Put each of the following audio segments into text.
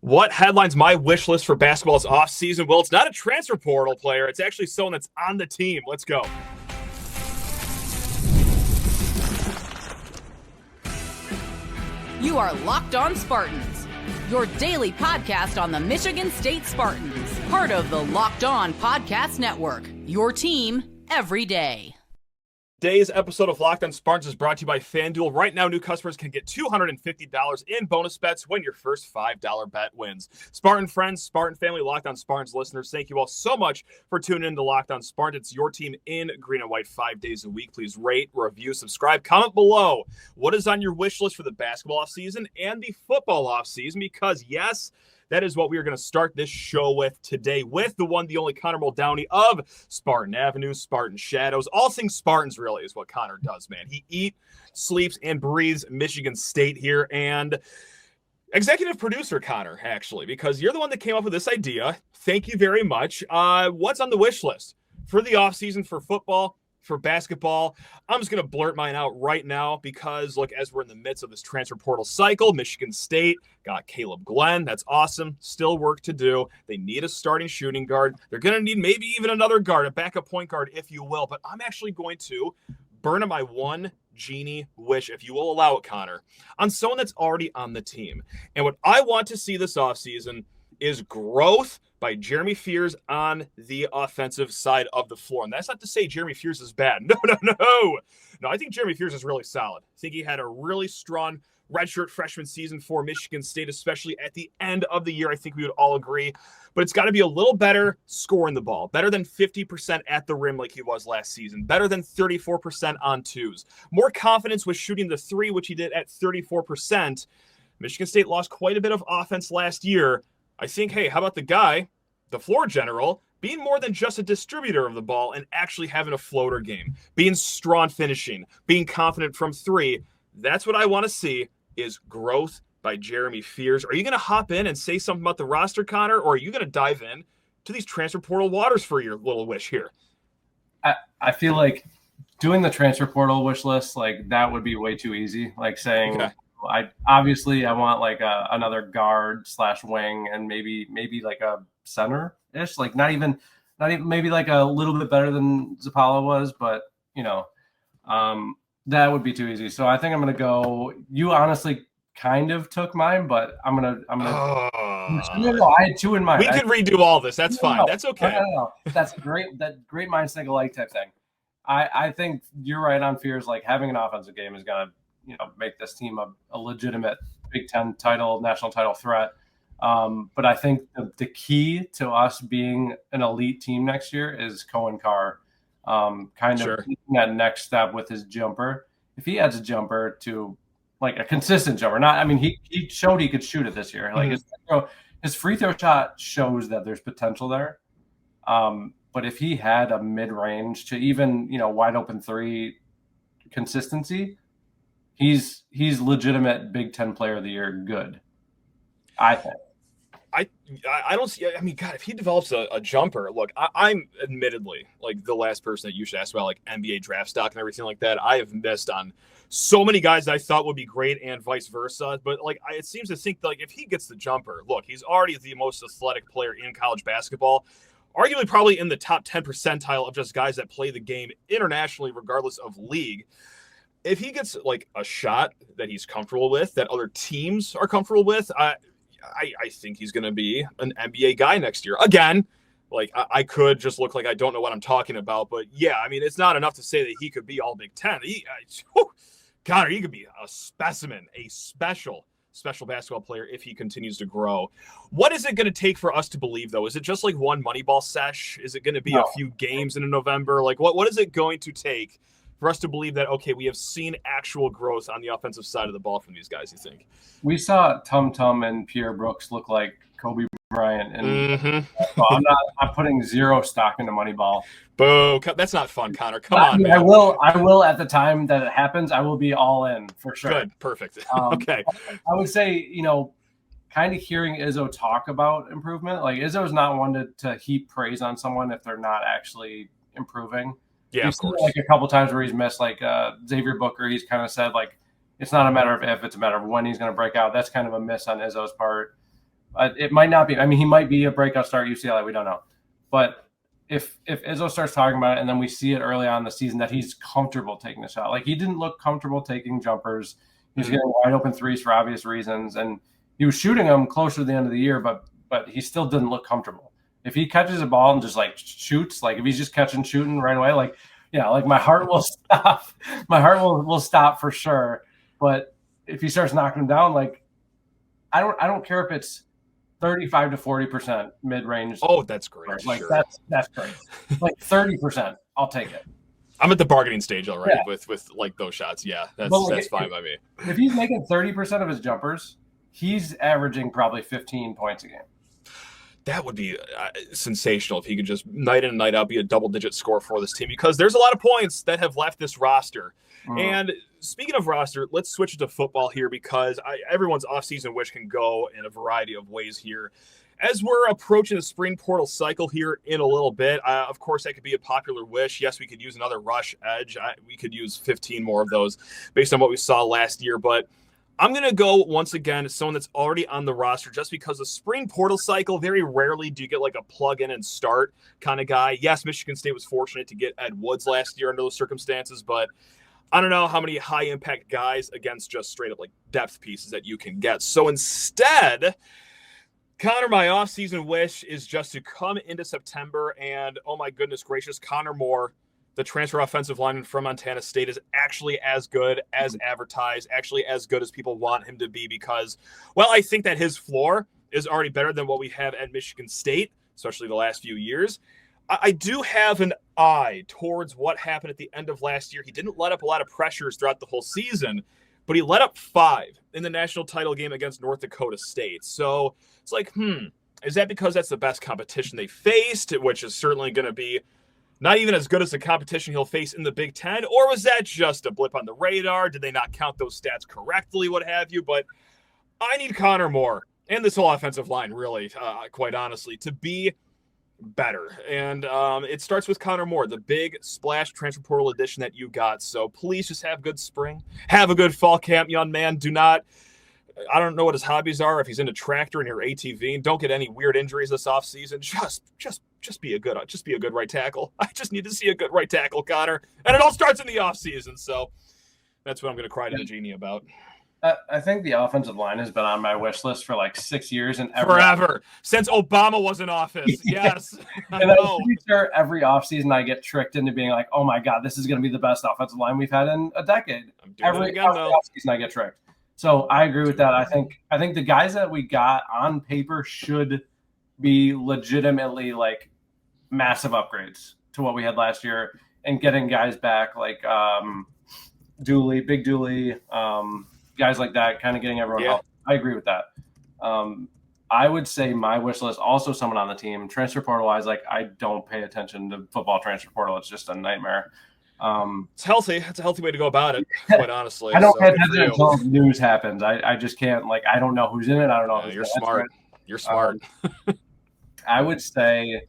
What headlines my wish list for basketball is offseason? Well, it's not a transfer portal player. It's actually someone that's on the team. Let's go. You are Locked On Spartans, your daily podcast on the Michigan State Spartans, part of the Locked On Podcast Network, your team every day. Today's episode of Locked On Spartans is brought to you by FanDuel. Right now, new customers can get $250 in bonus bets when your first $5 bet wins. Spartan friends, Spartan family, Locked On Spartans listeners, thank you all so much for tuning in to Locked On Spartans. It's your team in green and white 5 days a week. Please rate, review, subscribe, comment below. What is on your wish list for the basketball offseason and the football offseason? Because, yes, that is what we are going to start this show with today, with the one, the only Connor Muldowney of Spartan Avenue, Spartan Shadows. All things Spartans, really, is what Connor does, man. He eats, sleeps, and breathes Michigan State here. And executive producer, Connor, actually, because you're the one that came up with this idea. Thank you very much. What's on the wish list for the offseason for football? For basketball? I'm just going to blurt mine out right now because, look, as we're in the midst of this transfer portal cycle, Michigan State got Caleb Glenn. That's awesome. Still work to do. They need a starting shooting guard. They're going to need maybe even another guard, a backup point guard, if you will. But I'm actually going to burn my one genie wish, if you will allow it, Connor, on someone that's already on the team. And what I want to see this offseason is growth by Jeremy Fears on the offensive side of the floor. And that's not to say Jeremy Fears is bad. No. I think Jeremy Fears is really solid. I think he had a really strong redshirt freshman season for Michigan State, especially at the end of the year. I think we would all agree. But it's got to be a little better scoring the ball, better than 50% at the rim like he was last season, better than 34% on twos, more confidence with shooting the three, which he did at 34%. Michigan State lost quite a bit of offense last year. I think, hey, how about the guy, the floor general, being more than just a distributor of the ball and actually having a floater game, being strong finishing, being confident from three. That's what I want to see is growth by Jeremy Fears. Are you going to hop in and say something about the roster, Connor, or are you going to dive in to these transfer portal waters for your little wish here? I feel like doing the transfer portal wish list, like that would be way too easy. Like saying, okay, I want like another guard / wing and maybe like a center-ish, like not even maybe like a little bit better than Zapala was, but that would be too easy. So I think I'm gonna go. You honestly kind of took mine, but I'm gonna. No, I had two in mind. We can redo all this. That's fine. That's okay. No. That's great. That great minds think alike type thing. I think you're right on Fears. Like having an offensive game is gonna make this team a legitimate Big Ten title, national title threat. But I think the key to us being an elite team next year is Coen Carr of taking that next step with his jumper. If he adds a jumper to like a consistent jumper, he showed he could shoot it this year. Like his free throw shot shows that there's potential there. But if he had a mid-range to even, wide open three consistency, he's legitimate Big Ten player of the year good, I think. I don't see. I mean, God, if he develops a jumper, look, I'm admittedly like the last person that you should ask about like NBA draft stock and everything like that. I have missed on so many guys that I thought would be great and vice versa. But like, it seems to think like if he gets the jumper, look, he's already the most athletic player in college basketball, arguably probably in the top 10 percentile of just guys that play the game internationally, regardless of league. If he gets like a shot that he's comfortable with, that other teams are comfortable with, I think he's going to be an NBA guy next year. Again, like I could just look like I don't know what I'm talking about, but yeah, I mean, it's not enough to say that he could be all Big Ten. Connor, he could be a specimen, a special basketball player if he continues to grow. What is it going to take for us to believe, though? Is it just like one Moneyball sesh? Is it going to be a few games in November? Like what is it going to take for us to believe that, okay, we have seen actual growth on the offensive side of the ball from these guys, you think? We saw Tum Tum and Pierre Brooks look like Kobe Bryant. And so I'm putting zero stock into Moneyball. Boo. That's not fun, Connor. Come on, man. I will at the time that it happens, I will be all in for sure. Good. Perfect. Okay. I would say, kind of hearing Izzo talk about improvement. Like Izzo's not one to heap praise on someone if they're not actually improving. Yeah, of course. Like a couple times where he's missed, like Xavier Booker, he's kind of said like it's not a matter of if, it's a matter of when he's going to break out. That's kind of a miss on Izzo's part. It might not be. I mean, he might be a breakout star at UCLA. We don't know. But if Izzo starts talking about it and then we see it early on in the season that he's comfortable taking the shot. Like, he didn't look comfortable taking jumpers. He was getting wide open threes for obvious reasons. And he was shooting them closer to the end of the year, but he still didn't look comfortable. If he catches a ball and just like shoots, like if he's just catching shooting right away, like, yeah, like my heart will stop. My heart will stop for sure. But if he starts knocking them down, like I don't care if it's 35 to 40% mid-range. Oh, that's great. Like sure. that's great. Like 30%, I'll take it. I'm at the bargaining stage already with like those shots. Yeah, that's fine by me. If he's making 30% of his jumpers, he's averaging probably 15 points a game. That would be sensational if he could just night in and night out be a double-digit scorer for this team, because there's a lot of points that have left this roster. And speaking of roster, let's switch it to football here, because everyone's offseason wish can go in a variety of ways here. As we're approaching the spring portal cycle here in a little bit, of course, that could be a popular wish. Yes, we could use another rush edge. We could use 15 more of those based on what we saw last year, but I'm going to go once again as someone that's already on the roster, just because the spring portal cycle, very rarely do you get like a plug in and start kind of guy. Yes, Michigan State was fortunate to get Ed Woods last year under those circumstances, but I don't know how many high impact guys against just straight up like depth pieces that you can get. So instead, Connor, my offseason wish is just to come into September and, oh my goodness gracious, Connor Moore, the transfer offensive lineman from Montana State, is actually as good as advertised, actually as good as people want him to be, because, well, I think that his floor is already better than what we have at Michigan State, especially the last few years. I do have an eye towards what happened at the end of last year. He didn't let up a lot of pressures throughout the whole season, but he let up 5 in the national title game against North Dakota State. So it's like, is that because that's the best competition they faced, which is certainly going to be not even as good as the competition he'll face in the Big Ten? Or was that just a blip on the radar? Did they not count those stats correctly, what have you? But I need Connor Moore and this whole offensive line, really, quite honestly, to be better. And it starts with Connor Moore, the big splash transfer portal edition that you got. So please just have good spring. Have a good fall camp, young man. Do not, I don't know what his hobbies are, if he's into tractor and your ATV. Don't get any weird injuries this offseason. Just be a good right tackle. I just need to see a good right tackle, Connor. And it all starts in the offseason. So that's what I'm going to cry to the genie about. I think the offensive line has been on my wish list for like 6 years and forever since Obama was in office. Yes, I and know. I'm pretty sure every offseason I get tricked into being like, "Oh my God, this is going to be the best offensive line we've had in a decade." Every offseason I get tricked. So I agree with that. I think the guys that we got on paper should be legitimately like massive upgrades to what we had last year, and getting guys back like Dooley, Big Dooley. Guys like that, kind of getting everyone help. I agree with that. I would say my wish list, also someone on the team, transfer portal wise, like I don't pay attention to football transfer portal. It's just a nightmare. It's healthy. It's a healthy way to go about it, quite honestly. I don't pay attention until news happens. I just can't, like, I don't know who's in it. I don't know. You're smart. You're smart. I would say,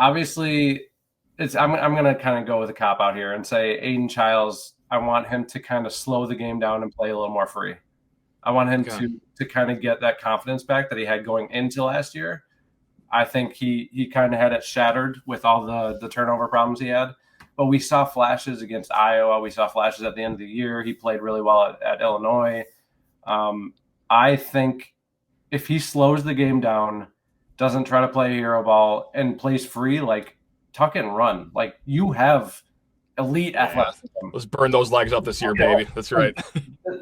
obviously, I'm going to kind of go with a cop out here and say Aiden Chiles. I want him to kind of slow the game down and play a little more free. I want him to kind of get that confidence back that he had going into last year. I think he kind of had it shattered with all the turnover problems he had. But we saw flashes against Iowa. We saw flashes at the end of the year. He played really well at Illinois. I think if he slows the game down, doesn't try to play hero ball, and plays free, like tuck and run, like you have elite athleticism. Let's burn those legs up this year, baby. That's right.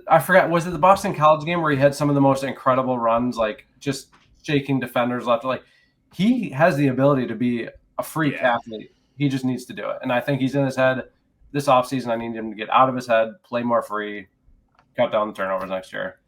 I forgot, was it the Boston College game where he had some of the most incredible runs, like just shaking defenders left? Like, he has the ability to be a freak athlete. He just needs to do it. And I think he's in his head this offseason. I need him to get out of his head, play more free, cut down the turnovers next year.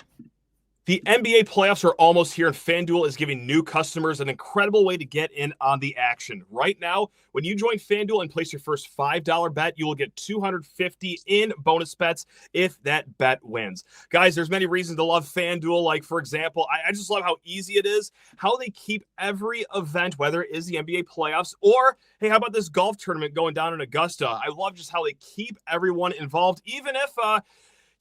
The NBA playoffs are almost here, and FanDuel is giving new customers an incredible way to get in on the action. Right now, when you join FanDuel and place your first $5 bet, you will get $250 in bonus bets if that bet wins. Guys, there's many reasons to love FanDuel. Like, for example, I just love how easy it is, how they keep every event, whether it is the NBA playoffs or, hey, how about this golf tournament going down in Augusta? I love just how they keep everyone involved, even if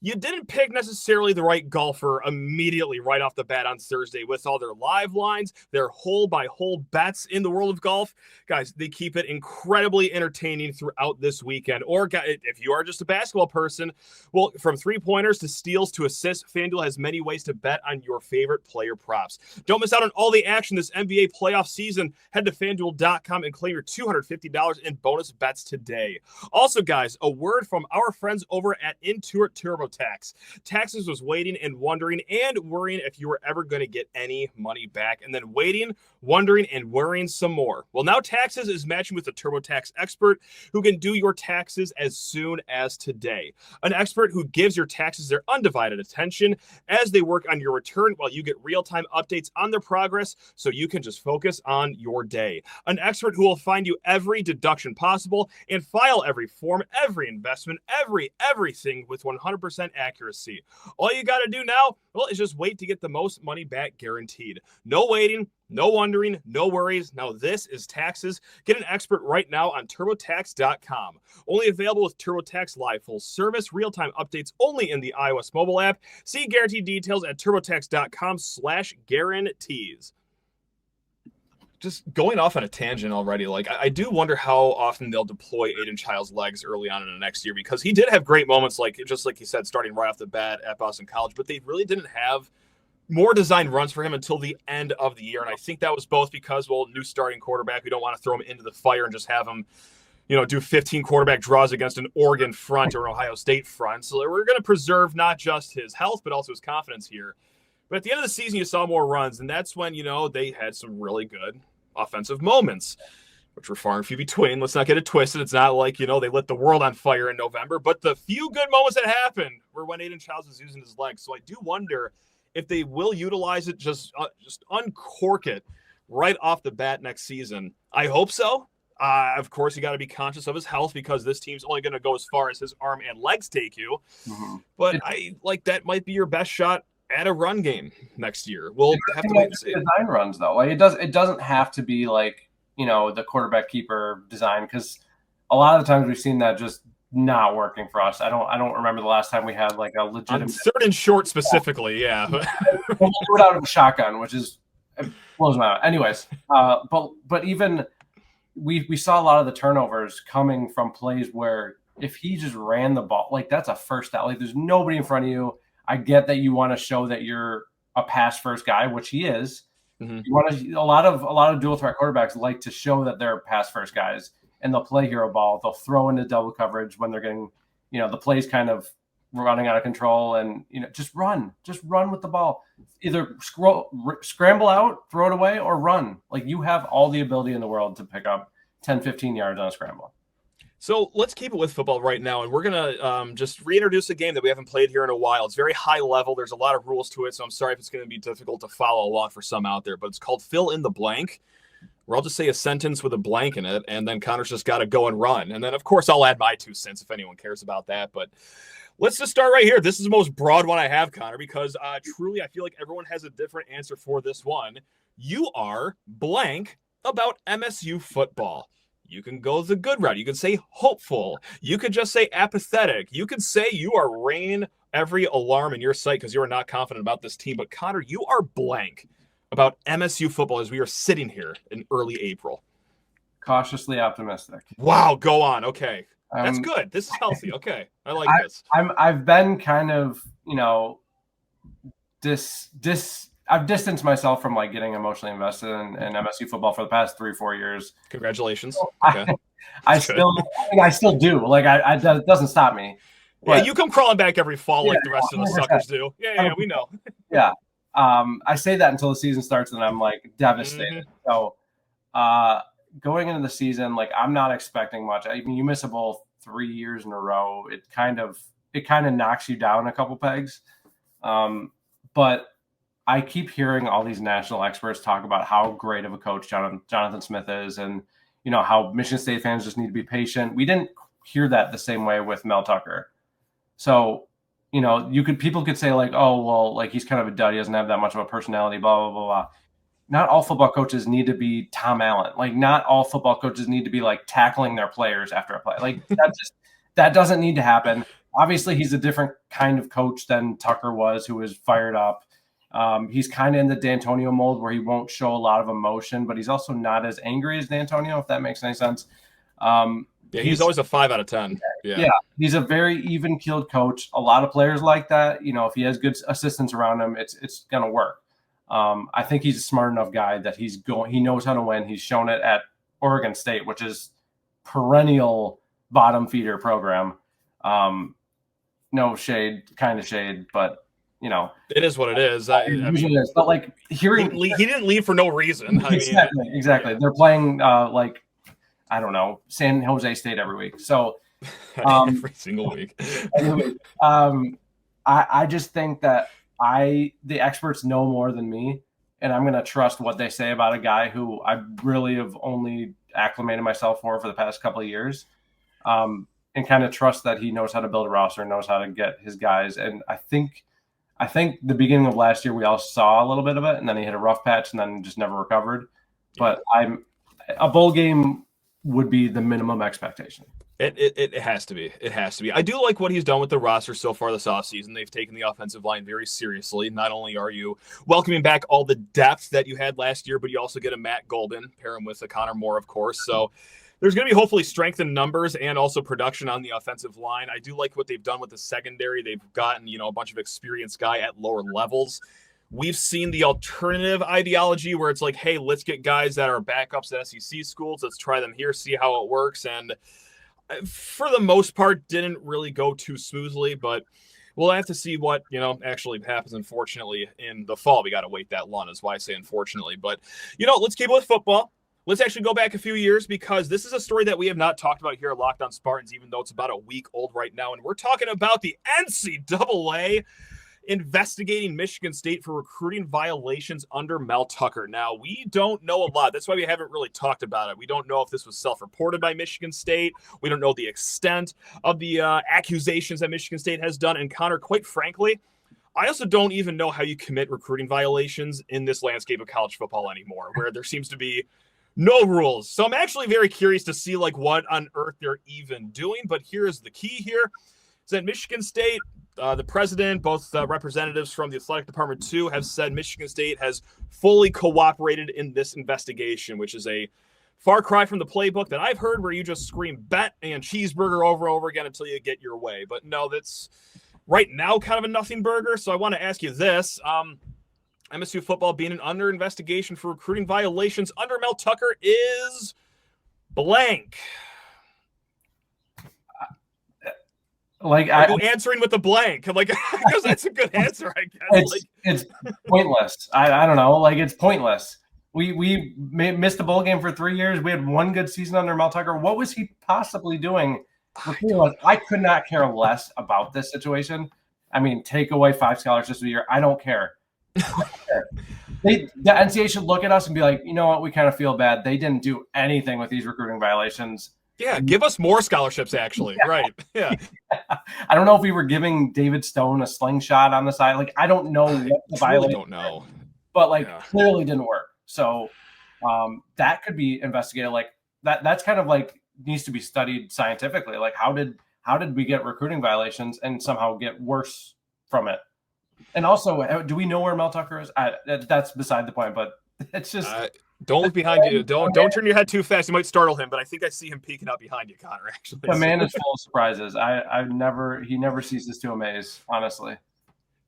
you didn't pick necessarily the right golfer immediately right off the bat on Thursday with all their live lines, their hole-by-hole bets in the world of golf. Guys, they keep it incredibly entertaining throughout this weekend. Or if you are just a basketball person, well, from three-pointers to steals to assists, FanDuel has many ways to bet on your favorite player props. Don't miss out on all the action this NBA playoff season. Head to FanDuel.com and claim your $250 in bonus bets today. Also, guys, a word from our friends over at Intuit TurboTax. Taxes was waiting and wondering and worrying if you were ever going to get any money back, and then waiting, wondering, and worrying some more. Well, now Taxes is matching with a TurboTax expert who can do your taxes as soon as today. An expert who gives your taxes their undivided attention as they work on your return while you get real-time updates on their progress so you can just focus on your day. An expert who will find you every deduction possible and file every form, every investment, everything with 100% accuracy. All you got to do now, well, is just wait to get the most money back guaranteed. No waiting, no wondering, no worries. Now this is Taxes. Get an expert right now on TurboTax.com. Only available with TurboTax Live full service, real-time updates only in the iOS mobile app. See guaranteed details at TurboTax.com/guarantees. Just going off on a tangent already, like I do wonder how often they'll deploy Aiden Chiles' legs early on in the next year, because he did have great moments, like just like he said, starting right off the bat at Boston College, but they really didn't have more designed runs for him until the end of the year. And I think that was both because, well, new starting quarterback, we don't want to throw him into the fire and just have him, do 15 quarterback draws against an Oregon front or an Ohio State front. So we're going to preserve not just his health, but also his confidence here. But at the end of the season, you saw more runs, and that's when, they had some really good offensive moments, which were far and few between. Let's not get it twisted. It's not like, they lit the world on fire in November, but the few good moments that happened were when Aiden Chiles was using his legs. So I do wonder if they will utilize it, just uncork it right off the bat next season. I hope so. Of course, you got to be conscious of his health, because this team's only going to go as far as his arm and legs take you. Mm-hmm. But that might be your best shot at a run game next year. We'll have to wait and see. Design runs, though. It doesn't have to be the quarterback keeper design, because a lot of the times we've seen that just not working for us. I don't remember the last time we had a legitimate on third and short specifically. Yeah. We'll do it out of a shotgun, which is blows my mind. Anyways, but even we saw a lot of the turnovers coming from plays where if he just ran the ball, that's a first down. There's nobody in front of you. I get that you want to show that you're a pass first guy, which he is. Mm-hmm. You want to, a lot of dual threat quarterbacks like to show that they're pass first guys, and they'll play hero ball. They'll throw into double coverage when they're getting, the plays kind of running out of control, and just run with the ball. Either scramble out, throw it away, or run. You have all the ability in the world to pick up 10, 15 yards on a scramble. So let's keep it with football right now, and we're going to just reintroduce a game that we haven't played here in a while. It's very high level. There's a lot of rules to it, so I'm sorry if it's going to be difficult to follow along for some out there, but it's called Fill in the Blank, where I'll just say a sentence with a blank in it, and then Connor's just got to go and run. And then, of course, I'll add my 2 cents if anyone cares about that. But let's just start right here. This is the most broad one I have, Connor, because truly I feel like everyone has a different answer for this one. You are blank about MSU football. You can go the good route. You can say hopeful. You could just say apathetic. You could say you are ringing every alarm in your sight because you are not confident about this team. But Connor, you are blank about MSU football as we are sitting here in early April. Cautiously optimistic. Wow, go on. Okay. That's good. This is healthy. Okay. I like this. I've been kind of, I've distanced myself from getting emotionally invested in MSU football for the past 3-4 years. Congratulations. Okay. I still do. That doesn't stop me. But, yeah, you come crawling back every fall like the rest of the suckers do. Yeah, we know. Yeah. I say that until the season starts, and I'm devastated. Mm-hmm. So going into the season, I'm not expecting much. I mean, you miss a bowl 3 years in a row. It kind of knocks you down a couple pegs. But I keep hearing all these national experts talk about how great of a coach Jonathan Smith is, and how Michigan State fans just need to be patient. We didn't hear that the same way with Mel Tucker. So, people could say he's kind of a dud. He doesn't have that much of a personality, blah, blah, blah, blah. Not all football coaches need to be Tom Allen. Not all football coaches need to be tackling their players after a play. That doesn't need to happen. Obviously, he's a different kind of coach than Tucker was, who was fired up. He's kind of in the D'Antonio mold where he won't show a lot of emotion, but he's also not as angry as D'Antonio, if that makes any sense. He's always a 5 out of 10. Yeah, he's a very even-keeled coach. A lot of players like that. If he has good assistants around him, it's going to work. I think he's a smart enough guy that he knows how to win. He's shown it at Oregon State, which is perennial bottom feeder program. No shade, kind of shade, but it is what it is. Usually is. But like hearing he didn't leave for no reason. Exactly. They're playing I don't know, San Jose State every week. So every single week. I just think that the experts know more than me, and I'm going to trust what they say about a guy who I really have only acclimated myself for the past couple of years, and kind of trust that he knows how to build a roster, knows how to get his guys. And I think the beginning of last year we all saw a little bit of it, and then he hit a rough patch and then just never recovered. But a bowl game would be the minimum expectation. It has to be. It has to be. I do like what he's done with the roster so far this offseason. They've taken the offensive line very seriously. Not only are you welcoming back all the depth that you had last year, but you also get a Matt Golden, pair him with a Connor Moore, of course. So there's going to be hopefully strength in numbers and also production on the offensive line. I do like what they've done with the secondary. They've gotten, a bunch of experienced guy at lower levels. We've seen the alternative ideology where it's like, hey, let's get guys that are backups at SEC schools. Let's try them here, see how it works. And for the most part, didn't really go too smoothly, but we'll have to see what, actually happens, unfortunately, in the fall. We got to wait that long, is why I say unfortunately. But, let's keep it with football. Let's actually go back a few years, because this is a story that we have not talked about here at Locked On Spartans, even though it's about a week old right now. And we're talking about the NCAA investigating Michigan State for recruiting violations under Mel Tucker. Now, we don't know a lot. That's why we haven't really talked about it. We don't know if this was self-reported by Michigan State. We don't know the extent of the accusations that Michigan State has done. And Connor, quite frankly, I also don't even know how you commit recruiting violations in this landscape of college football anymore, where there seems to be no rules. So I'm actually very curious to see what on earth they're even doing. But here's the key here. Is that Michigan State, the president, both representatives from the athletic department too, have said Michigan State has fully cooperated in this investigation, which is a far cry from the playbook that I've heard, where you just scream bet and cheeseburger over and over again until you get your way. But no, that's right now kind of a nothing burger. So I want to ask you this. MSU football being under investigation for recruiting violations under Mel Tucker is blank. I'm answering with a blank. Because that's a good answer, I guess. It's pointless. I don't know. It's pointless. We missed the bowl game for 3 years. We had one good season under Mel Tucker. What was he possibly doing? I could not care less about this situation. I mean, take away 5 scholarships a year. I don't care. The NCAA should look at us and be like, you know what? We kind of feel bad. They didn't do anything with these recruiting violations. Yeah, give us more scholarships, actually. Yeah. Right. Yeah. I don't know if we were giving David Stone a slingshot on the side. I don't know what the violation. Don't know. But clearly didn't work. So that could be investigated. That's kind of needs to be studied scientifically. How did we get recruiting violations and somehow get worse from it? And also, do we know where Mel Tucker is? That's beside the point, but it's just don't look behind you. Don't turn your head too fast. You might startle him, but I think I see him peeking out behind you, Connor, actually. The man is full of surprises. He never ceases to amaze, honestly.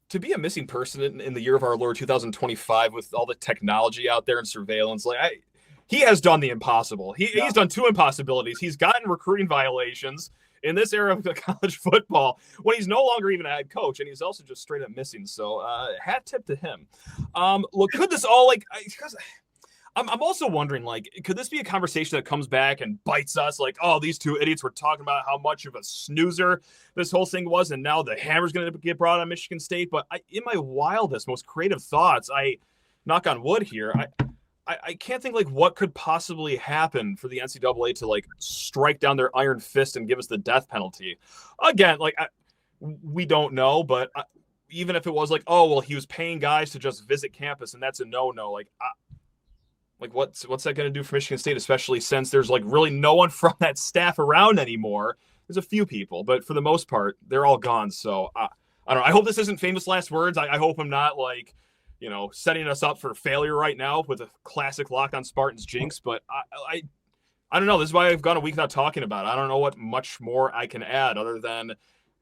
To be a missing person in the year of our Lord 2025 with all the technology out there and surveillance, he has done the impossible. He's done 2 impossibilities. He's gotten recruiting violations in this era of college football when he's no longer even a head coach, and he's also just straight up missing. So hat tip to him. Look, could this all because I'm also wondering, could this be a conversation that comes back and bites us? Oh, these 2 idiots were talking about how much of a snoozer this whole thing was, and now the hammer's going to get brought on Michigan State. But in my wildest, most creative thoughts, I knock on wood here, I can't think what could possibly happen for the NCAA to strike down their iron fist and give us the death penalty. Again, we don't know, but even if it was he was paying guys to just visit campus and that's a no-no. What's that going to do for Michigan State, especially since there's really no one from that staff around anymore There's a few people, but for the most part, they're all gone. So I don't know. I hope this isn't famous last words. I hope I'm not like, setting us up for failure right now with a classic Locked On Spartans jinx. But I don't know. This is why I've gone a week without talking about it. I don't know what much more I can add other than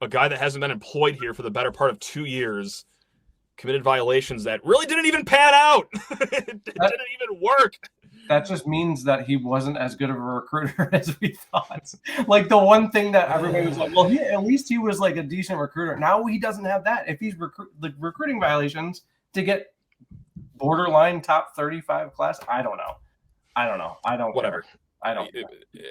a guy that hasn't been employed here for the better part of 2 years committed violations that really didn't even pan out. It didn't even work. That just means that he wasn't as good of a recruiter as we thought. Like the one thing that everybody was like, well, at least he was like a decent recruiter. Now he doesn't have that. If he's recruiting violations to get borderline top 35 class, I don't know. I don't Whatever. Care. I don't care.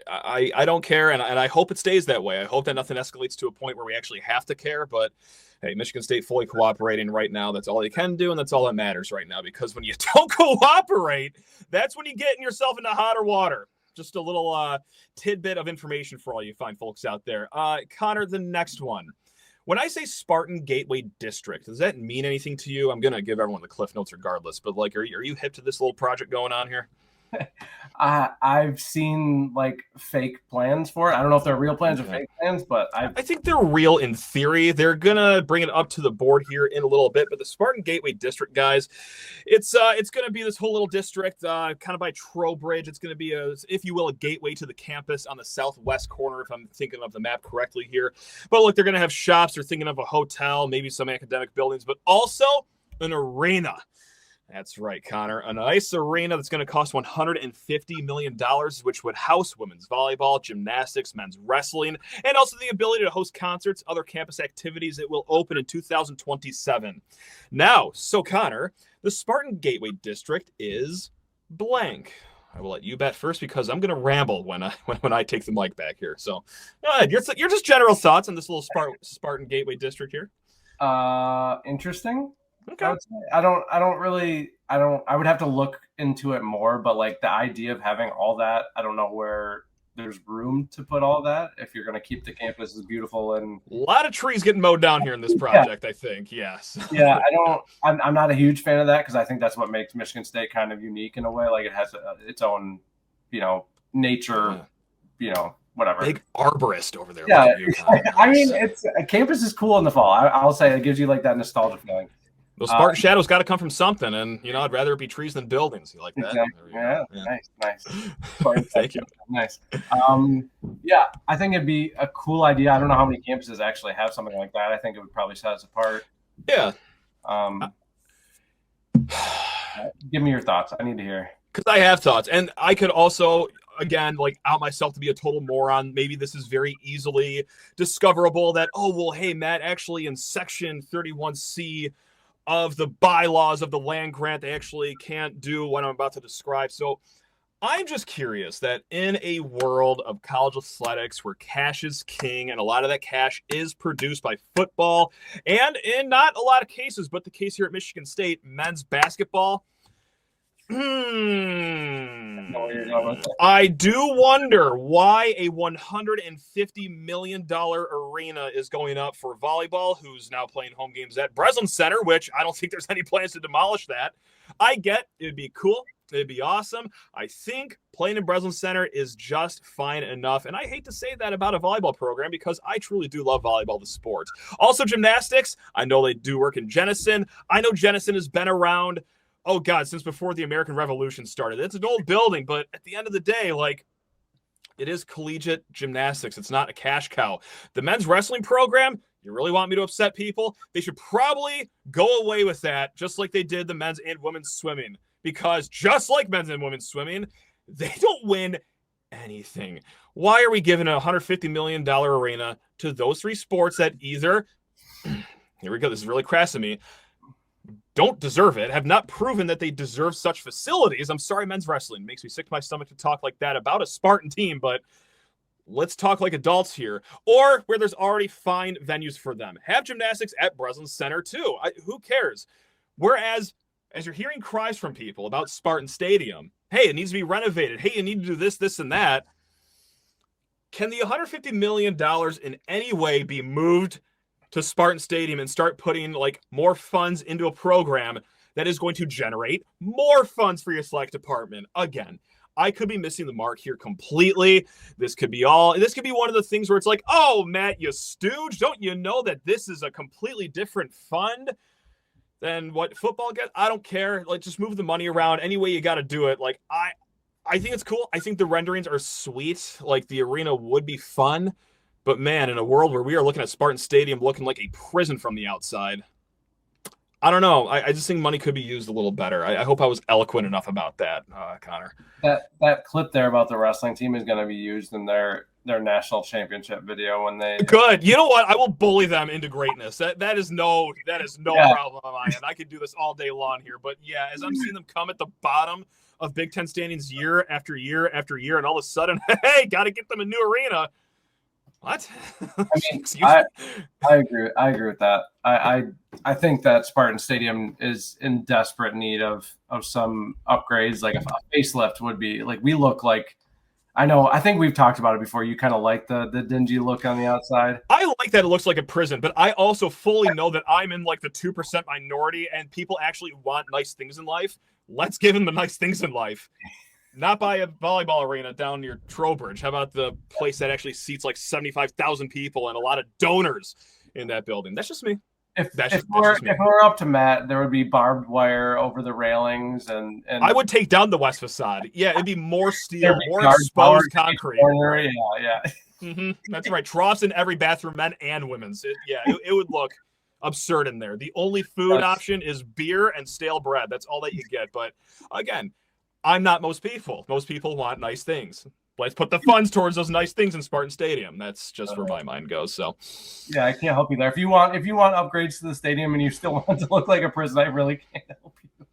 I don't care, and I hope it stays that way. I hope that nothing escalates to a point where we actually have to care, but hey, Michigan State fully cooperating right now. That's all they can do, and that's all that matters right now, because when you don't cooperate, that's when you're getting yourself into hotter water. Just a little tidbit of information for all you fine folks out there. Connor, the next one. When I say Spartan Gateway District, does that mean anything to you? I'm going to give everyone the cliff notes regardless, but like, are you hip to this little project going on here? I've seen like fake plans for it. I don't know if they're real plans or fake plans, but I think they're real in theory. They're gonna bring it up to the board here in a little bit. But the Spartan Gateway District, guys, it's gonna be this whole little district, kind of by Trowbridge. It's gonna be if you will, a gateway to the campus on the southwest corner, if I'm thinking of the map correctly here. But look, they're gonna have shops. They're thinking of a hotel, maybe some academic buildings, but also an arena. That's right, Connor. A nice arena that's going to cost $150 million, which would house women's volleyball, gymnastics, men's wrestling, and also the ability to host concerts, other campus activities. It will open in 2027. Now, so Connor, the Spartan Gateway District is blank. I will let you bet first because I'm going to ramble when I take the mic back here. So, go ahead. Your just general thoughts on this little Spartan Gateway District here. Interesting. Okay. I would have to look into it more, but like the idea of having all that, I don't know where there's room to put all that if you're going to keep the campus as beautiful. And a lot of trees getting mowed down here in this project, I think. Yes. Yeah. I'm not a huge fan of that because I think that's what makes Michigan State kind of unique in a way. Like it has its own, nature, whatever. Big arborist over there. Yeah. I mean, a campus is cool in the fall. I'll say it gives you like that nostalgia feeling. Those Spartan shadows got to come from something, and I'd rather it be trees than buildings. You like that? Exactly. Yeah. Nice. Thank you. Nice. Yeah, I think it'd be a cool idea. I don't know how many campuses actually have something like that. I think it would probably set us apart. Yeah. Give me your thoughts. I need to hear. Because I have thoughts, and I could also, again, like out myself to be a total moron. Maybe this is very easily discoverable that, hey, Matt, actually in section 31C of the bylaws of the land grant, they actually can't do what I'm about to describe. So I'm just curious that in a world of college athletics where cash is king and a lot of that cash is produced by football, and in not a lot of cases, but the case here at Michigan State, men's basketball, I do wonder why a $150 million arena is going up for volleyball, who's now playing home games at Breslin Center, which I don't think there's any plans to demolish that. I get it'd be cool. It'd be awesome. I think playing in Breslin Center is just fine enough. And I hate to say that about a volleyball program because I truly do love volleyball, the sport. Also, gymnastics. I know they do work in Jenison. I know Jenison has been around since before the American Revolution started. It's an old building, but at the end of the day, like, it is collegiate gymnastics. It's not a cash cow. The men's wrestling program, you really want me to upset people? They should probably go away with that, just like they did the men's and women's swimming. Because just like men's and women's swimming, they don't win anything. Why are we giving a $150 million arena to those three sports that either, here we go, this is really crass of me, don't deserve it, have not proven that they deserve such facilities? I'm sorry, men's wrestling makes me sick to my stomach to talk like that about a Spartan team, but let's talk like adults here. Or where there's already fine venues for them. Have gymnastics at Breslin Center too. Who cares? Whereas, as you're hearing cries from people about Spartan Stadium, hey, it needs to be renovated. Hey, you need to do this, this, and that. Can the $150 million in any way be moved to Spartan Stadium and start putting like more funds into a program that is going to generate more funds for your select department? Again, I could be missing the mark here completely. This could be one of the things where it's like, oh, Matt, you stooge. Don't you know that this is a completely different fund than what football gets? I don't care. Like, just move the money around any way you got to do it. Like, I think it's cool. I think the renderings are sweet. Like, the arena would be fun. But, man, in a world where we are looking at Spartan Stadium looking like a prison from the outside, I don't know. I just think money could be used a little better. I hope I was eloquent enough about that, Connor. That clip there about the wrestling team is going to be used in their national championship video when they. Good. You know what? I will bully them into greatness. That is no problem on my end. I could do this all day long here. But yeah, as I'm seeing them come at the bottom of Big Ten standings year after year after year, and all of a sudden, hey, got to get them a new arena. What? I mean, I agree with that. I think that Spartan Stadium is in desperate need of some upgrades. Like a facelift would be like, we look like, I think we've talked about it before. You kind of like the dingy look on the outside. I like that it looks like a prison, but I also fully know that I'm in like the 2% minority and people actually want nice things in life. Let's give them the nice things in life. Not by a volleyball arena down near Trowbridge. How about the place that actually seats like 75,000 people and a lot of donors in that building? That's just me. If we're up to Matt, there would be barbed wire over the railings, and I would take down the west facade. Yeah, it'd be more steel, more exposed concrete. Yeah. Mm-hmm. That's right. Troughs in every bathroom, men and women's. It would look absurd in there. The only food option is beer and stale bread. That's all that you get. But again, I'm not most people. Most people want nice things. Let's put the funds towards those nice things in Spartan Stadium. That's just where my mind goes. So, yeah, I can't help you there. If you want upgrades to the stadium and you still want it to look like a prison, I really can't help you.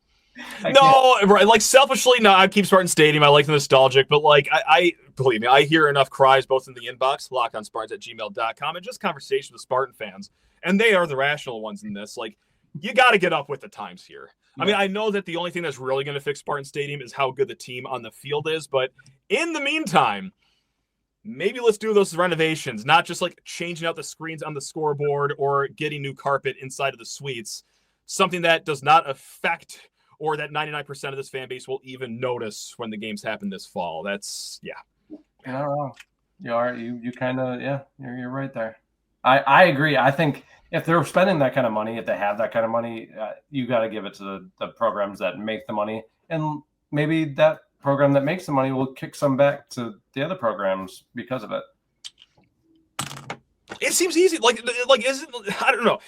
Right? Like selfishly, no, I'd keep Spartan Stadium. I like the nostalgic, but like I believe me, I hear enough cries both in the inbox, lockonspartans@gmail.com, and just conversation with Spartan fans, and they are the rational ones in this. Like, you got to get up with the times here. I mean, I know that the only thing that's really going to fix Spartan Stadium is how good the team on the field is, but in the meantime, maybe let's do those renovations, not just like changing out the screens on the scoreboard or getting new carpet inside of the suites, something that does not affect or that 99% of this fan base will even notice when the games happen this fall. That's, yeah. You're not wrong. You kind of, you're right there. I agree. I think if they're spending that kind of money, if they have that kind of money, you got to give it to the programs that make the money. And maybe that program that makes the money will kick some back to the other programs because of it. It seems easy. Like I don't know.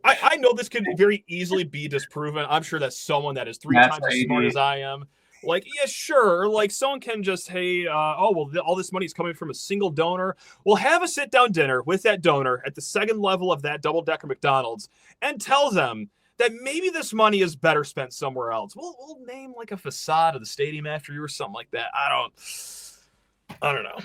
I know this could very easily be disproven. I'm sure that someone that is three times as smart as I am, like, yeah, sure. Like, someone can just, hey, all this money is coming from a single donor. We'll have a sit-down dinner with that donor at the second level of that double-decker McDonald's and tell them that maybe this money is better spent somewhere else. We'll name, like, a facade of the stadium after you or something like that. I don't know.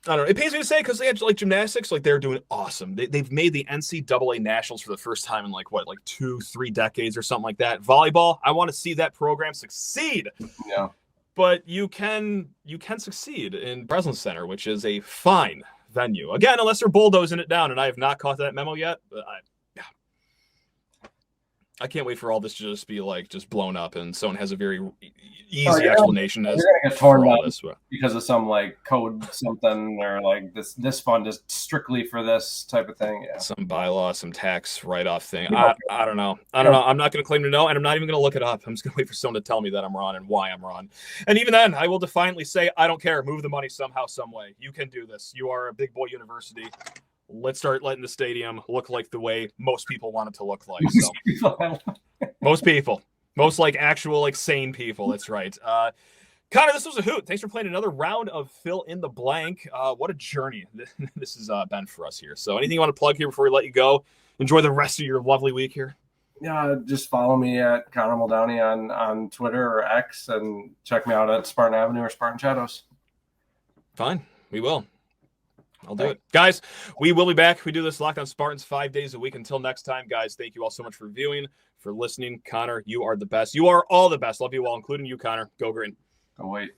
It pains me to say because they had like gymnastics, like they're doing awesome. They've made the NCAA nationals for the first time in like 2-3 decades or something like that. Volleyball, I want to see that program succeed. Yeah, but you can succeed in Breslin Center, which is a fine venue. Again, unless they're bulldozing it down, and I have not caught that memo yet. But I can't wait for all this to just be like just blown up, and someone has a very easy explanation as to get torn down because of some like code something or like this fund is strictly for this type of thing. Yeah. Some bylaw, some tax write-off thing. I don't know. I'm not going to claim to know, and I'm not even going to look it up. I'm just going to wait for someone to tell me that I'm wrong and why I'm wrong. And even then, I will defiantly say, I don't care. Move the money somehow, some way. You can do this. You are a big boy university. Let's start letting the stadium look like the way most people want it to look like. So. Most like actual like sane people. That's right. Connor, this was a hoot. Thanks for playing another round of Fill in the Blank. What a journey this has been for us here. So anything you want to plug here before we let you go? Enjoy the rest of your lovely week here. Yeah, just follow me at Connor Muldowney on Twitter or X, and check me out at Spartan Avenue or Spartan Shadows. Fine, we will. I'll do it. Guys, we will be back. We do this Locked On Spartans 5 days a week. Until next time, guys, thank you all so much for viewing, for listening. Connor, you are the best. You are all the best. Love you all, including you, Connor. Go green. Oh, wait.